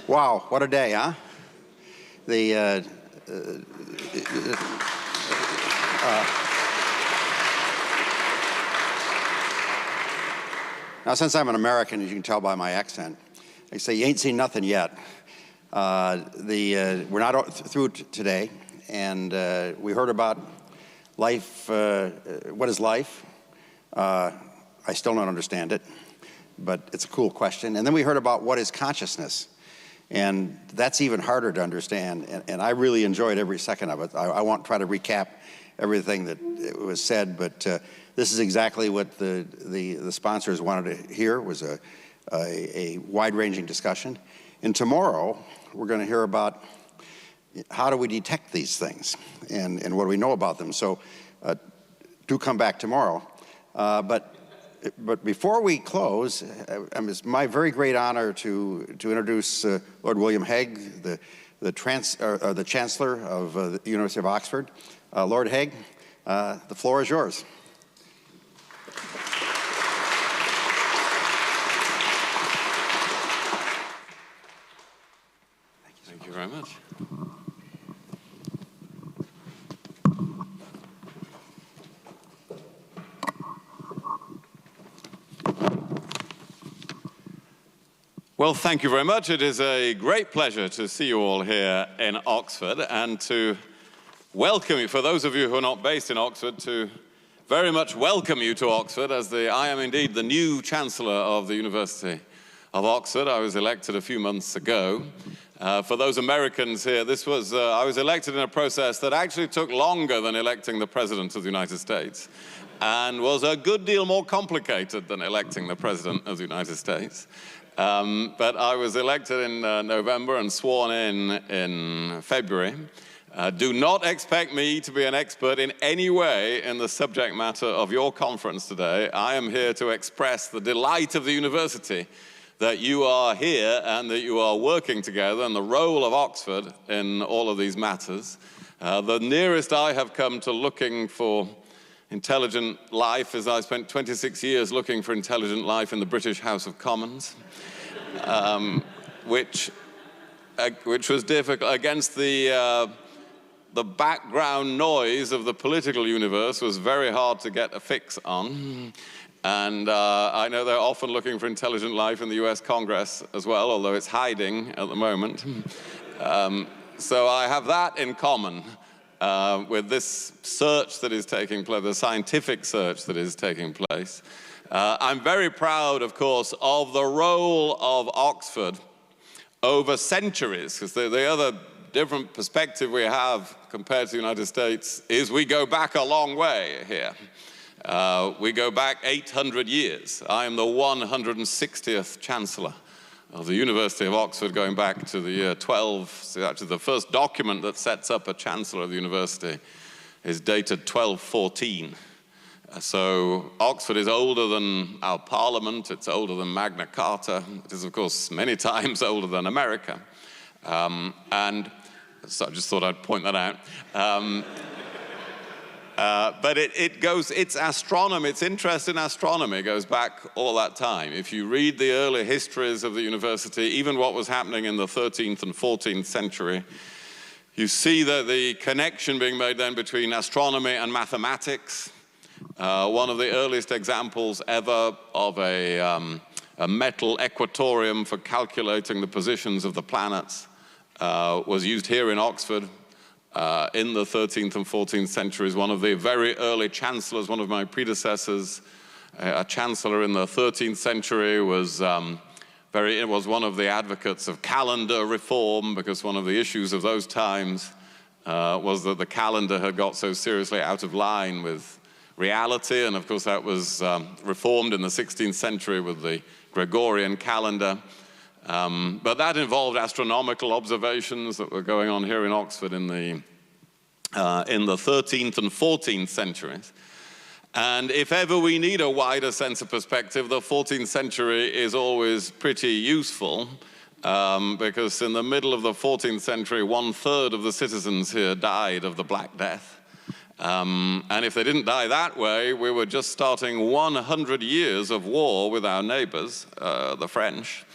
Wow, what a day, huh? Now, since I'm an American, as you can tell by my accent, I say you ain't seen nothing yet. We're not through today, and we heard about life. What is life? I still don't understand it, but it's a cool question. And then we heard about what is consciousness, and that's even harder to understand. And I really enjoyed every second of it. I won't try to recap everything that was said, but this is exactly what the sponsors wanted to hear, was a wide-ranging discussion. And tomorrow, we're going to hear about how do we detect these things and what do we know about them. So do come back tomorrow. But before we close, it's my very great honor to introduce Lord William Hague, the Chancellor of the University of Oxford. Lord Hague, the floor is yours. Thank you very much. Well, thank you very much. It is a great pleasure to see you all here in Oxford and to welcome you, for those of you who are not based in Oxford, to very much welcome you to Oxford, as I am indeed the new Chancellor of the University of Oxford. I was elected a few months ago. For those Americans here, I was elected in a process that actually took longer than electing the President of the United States and was a good deal more complicated than electing the President of the United States. But I was elected in November and sworn in February. Do not expect me to be an expert in any way in the subject matter of your conference today. I am here to express the delight of the university that you are here and that you are working together, and the role of Oxford in all of these matters. The nearest I have come to looking for intelligent life is I spent 26 years looking for intelligent life in the British House of Commons, which was difficult against the background noise of the political universe. Was very hard to get a fix on. And I know they're often looking for intelligent life in the US Congress as well, although it's hiding at the moment. So I have that in common with this search that is taking place, the scientific search that is taking place. I'm very proud, of course, of the role of Oxford over centuries, because the other different perspective we have compared to the United States is we go back a long way here. We go back 800 years. I am the 160th Chancellor of the University of Oxford, going back to the year 12. So actually, the first document that sets up a Chancellor of the university is dated 1214. So Oxford is older than our Parliament. It's older than Magna Carta. It is, of course, many times older than America. And so I just thought I'd point that out. But it's astronomy, its interest in astronomy goes back all that time. If you read the early histories of the university, even what was happening in the 13th and 14th century, you see that the connection being made then between astronomy and mathematics. One of the earliest examples ever of a metal equatorium for calculating the positions of the planets was used here in Oxford. In the 13th and 14th centuries. One of the very early chancellors, one of my predecessors, a chancellor in the 13th century, was one of the advocates of calendar reform, because one of the issues of those times was that the calendar had got so seriously out of line with reality, and of course that was reformed in the 16th century with the Gregorian calendar. But that involved astronomical observations that were going on here in Oxford in the 13th and 14th centuries. And if ever we need a wider sense of perspective, the 14th century is always pretty useful, because in the middle of the 14th century, 1/3 of the citizens here died of the Black Death. And if they didn't die that way, we were just starting 100 years of war with our neighbors, the French.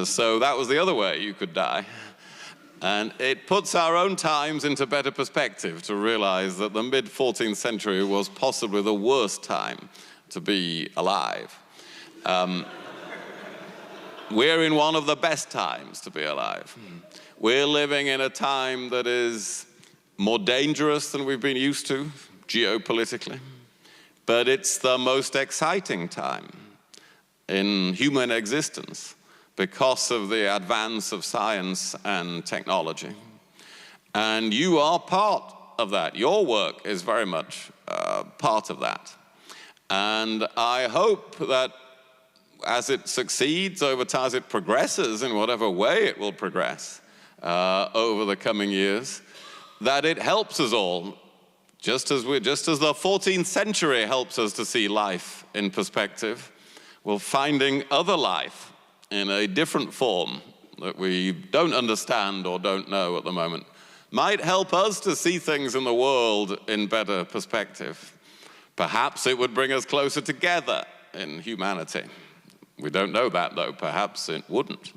So that was the other way you could die. And it puts our own times into better perspective to realize that the mid-14th century was possibly the worst time to be alive. We're in one of the best times to be alive. We're living in a time that is more dangerous than we've been used to, geopolitically. But it's the most exciting time in human existence because of the advance of science and technology. And you are part of that. Your work is very much part of that. And I hope that as it succeeds over time, as it progresses in whatever way it will progress over the coming years, that it helps us all, just as the 14th century helps us to see life in perspective. Well, finding other life in a different form that we don't understand or don't know at the moment might help us to see things in the world in better perspective. Perhaps it would bring us closer together in humanity. We don't know that, though. Perhaps it wouldn't.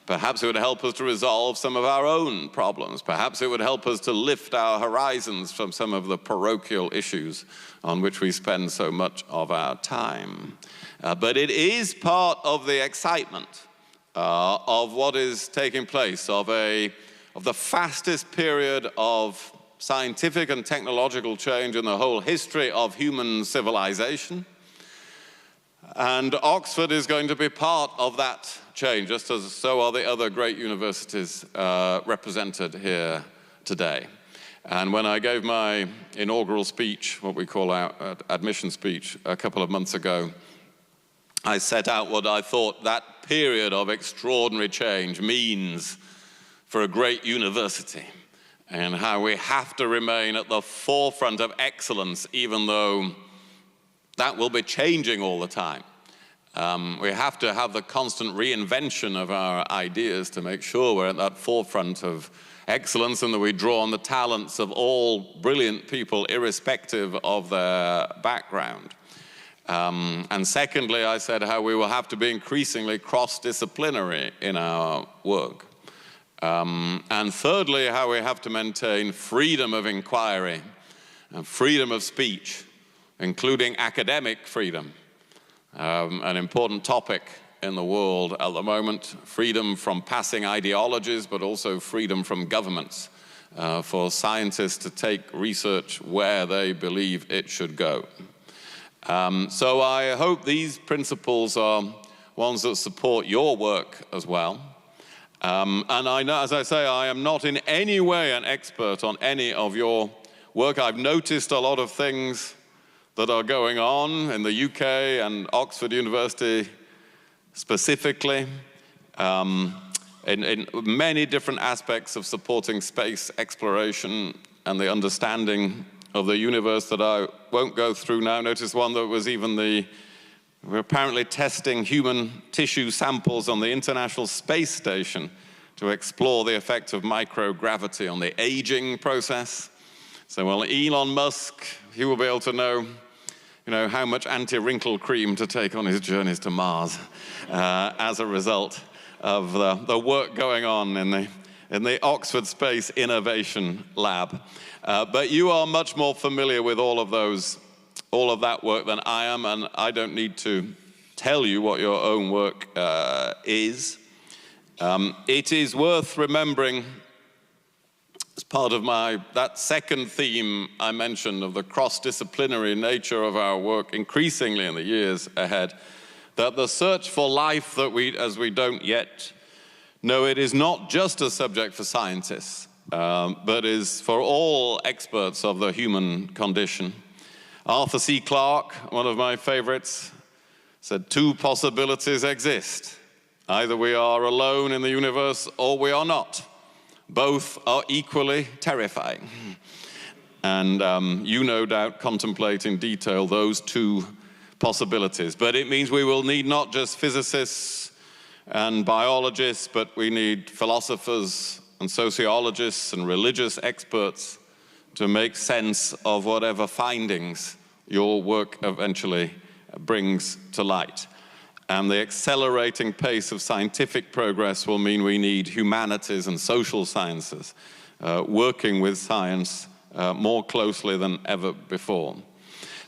Perhaps it would help us to resolve some of our own problems. Perhaps it would help us to lift our horizons from some of the parochial issues on which we spend so much of our time. But it is part of the excitement of what is taking place, of the fastest period of scientific and technological change in the whole history of human civilization. And Oxford is going to be part of that change, just as so are the other great universities represented here today. And when I gave my inaugural speech, what we call our admission speech, a couple of months ago, I set out what I thought that period of extraordinary change means for a great university, and how we have to remain at the forefront of excellence, even though that will be changing all the time. We have to have the constant reinvention of our ideas to make sure we're at that forefront of excellence, and that we draw on the talents of all brilliant people, irrespective of their background. And secondly, I said how we will have to be increasingly cross-disciplinary in our work. And thirdly, how we have to maintain freedom of inquiry and freedom of speech, including academic freedom, an important topic in the world at the moment, freedom from passing ideologies, but also freedom from governments, for scientists to take research where they believe it should go. So I hope these principles are ones that support your work as well. And I know, as I say, I am not in any way an expert on any of your work. I've noticed a lot of things that are going on in the UK and Oxford University specifically, in many different aspects of supporting space exploration and the understanding of the universe that I won't go through now. Notice one that was even we're apparently testing human tissue samples on the International Space Station to explore the effect of microgravity on the aging process. So, well, Elon Musk, he will be able to know, how much anti-wrinkle cream to take on his journeys to Mars as a result of the work going on in the Oxford Space Innovation Lab. But you are much more familiar with all of that work than I am, and I don't need to tell you what your own work is. It is worth remembering, as part of that second theme I mentioned of the cross-disciplinary nature of our work increasingly in the years ahead, that the search for life as we don't yet know it is not just a subject for scientists, but is for all experts of the human condition. Arthur C. Clarke, one of my favorites, said 2 possibilities exist. Either we are alone in the universe or we are not. Both are equally terrifying. And you no doubt contemplate in detail those 2 possibilities. But it means we will need not just physicists and biologists, but we need philosophers and sociologists and religious experts to make sense of whatever findings your work eventually brings to light. And the accelerating pace of scientific progress will mean we need humanities and social sciences working with science more closely than ever before.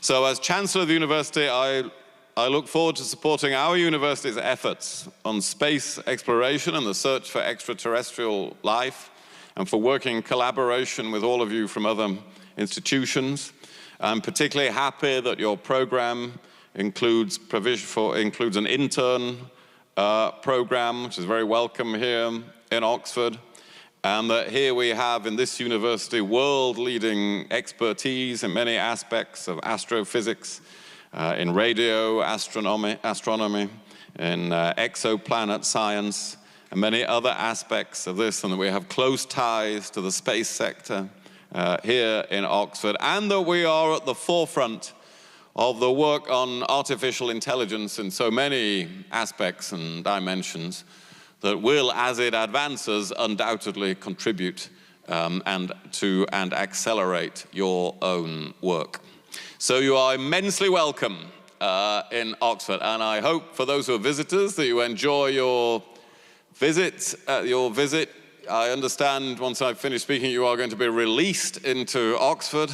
So as Chancellor of the University, I look forward to supporting our university's efforts on space exploration and the search for extraterrestrial life, and for working in collaboration with all of you from other institutions. I'm particularly happy that your program includes an intern program, which is very welcome here in Oxford, and that here we have in this university world-leading expertise in many aspects of astrophysics, in radio astronomy, in exoplanet science, and many other aspects of this, and that we have close ties to the space sector here in Oxford, and that we are at the forefront of the work on artificial intelligence in so many aspects and dimensions that will, as it advances, undoubtedly contribute and accelerate your own work. So you are immensely welcome in Oxford, and I hope for those who are visitors that you enjoy your visit. I understand once I've finished speaking, you are going to be released into Oxford,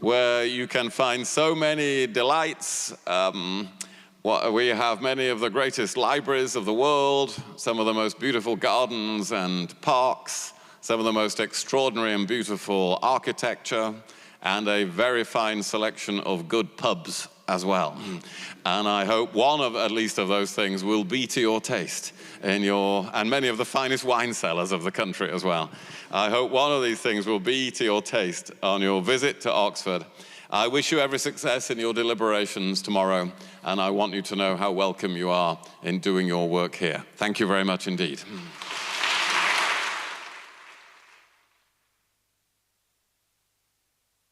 where you can find so many delights. We have many of the greatest libraries of the world, some of the most beautiful gardens and parks, some of the most extraordinary and beautiful architecture, and a very fine selection of good pubs as well. And I hope one of at least of those things will be to your taste and many of the finest wine cellars of the country as well. I hope one of these things will be to your taste on your visit to Oxford. I wish you every success in your deliberations tomorrow, and I want you to know how welcome you are in doing your work here. Thank you very much indeed.